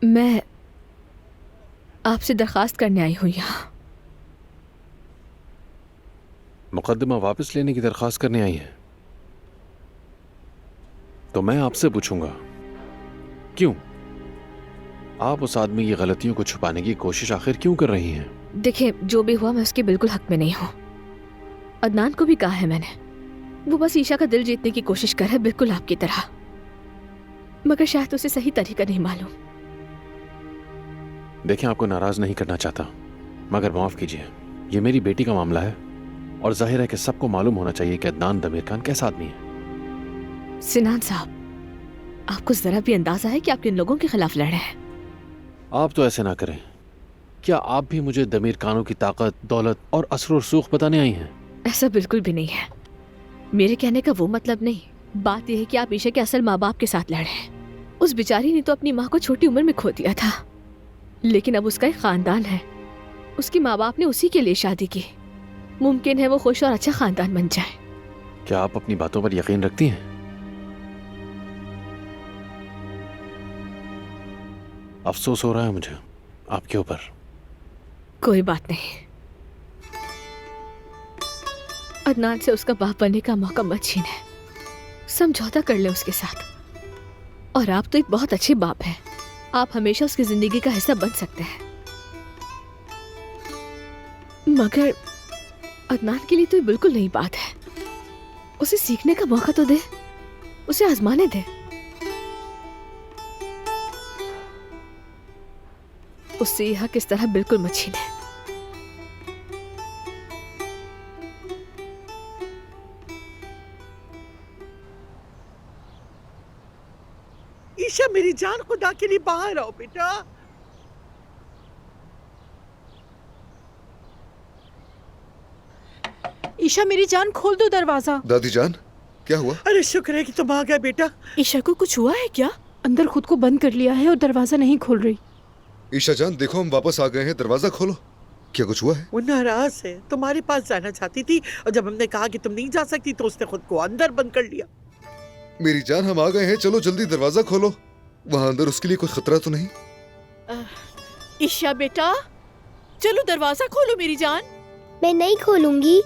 मैं आपसे दरखास्त करने आई हूँ यहाँ। मुकदमा वापस लेने की दरखास्त करने आई हैं? तो मैं आपसे पूछूंगा, क्यों आप उस आदमी की गलतियों को छुपाने की कोशिश आखिर क्यों कर रही हैं? देखिए, जो भी हुआ मैं उसके बिल्कुल हक में नहीं हूँ। अदनान को भी कहा है मैंने, वो बस ईशा का दिल जीतने की कोशिश कर रहा है, बिल्कुल आपकी तरह, मगर शायद उसे सही तरीका नहीं मालूम। देखिए, आपको नाराज नहीं करना चाहता, मगर माफ कीजिए, ये मेरी बेटी का मामला है और जाहिर है कि सबको मालूम होना चाहिए कि अदनान दमीर खान कैसा आदमी है। सिनान साहब, आपको जरा भी अंदाजा है कि आप किन लोगों के खिलाफ लड़ रहे हैं? आप तो ऐसे ना करें। क्या आप भी मुझे दमीर खानों की ताकत, दौलत और असर रसूख बताने आई हैं? ऐसा बिल्कुल भी नहीं है। मेरे कहने का वो मतलब नहीं। बात यह है कि आप ईशा के असल माँ बाप के साथ लड़े हैं। उस बेचारी ने तो अपनी माँ को छोटी उम्र में खो दिया था, लेकिन अब उसका एक खानदान है। उसके माँ बाप ने उसी के लिए शादी की। मुमकिन है वो खुश और अच्छा खानदान बन जाए। क्या आप अपनी बातों पर यकीन रखती हैं? अफसोस हो रहा है मुझे आपके ऊपर। कोई बात नहीं, अदनान से उसका बाप बनने का मौका मत छीने। समझौता कर ले उसके साथ। और आप तो एक बहुत अच्छे बाप हैं, आप हमेशा उसकी जिंदगी का हिस्सा बन सकते हैं। मगर अदनान के लिए तो ये बिल्कुल नई बात है। उसे सीखने का मौका तो दे, उसे आजमाने दे। उससे यह हक इस तरह बिल्कुल मत छीने। ईशा मेरी जान, खुदा के लिए बाहर आओ बेटा। ईशा मेरी जान, खोल दो दरवाजा। दादी जान, क्या हुआ? अरे शुक्र है कि तुम आ गए बेटा। ईशा को कुछ हुआ है क्या? अंदर खुद को बंद कर लिया है और दरवाजा नहीं खोल रही। ईशा जान देखो, हम वापस आ गए हैं, दरवाजा खोलो। क्या कुछ हुआ है? वो नाराज है, तुम्हारे पास जाना चाहती थी और जब हमने कहा कि तुम नहीं जा सकती तो उसने खुद को अंदर बंद कर लिया। मेरी जान हम आ गए हैं, चलो जल्दी दरवाजा खोलो। वहाँ अंदर उसके लिए कोई खतरा तो नहीं? ईशा बेटा, चलो दरवाजा खोलो मेरी जान। मैं नहीं खोलूंगी।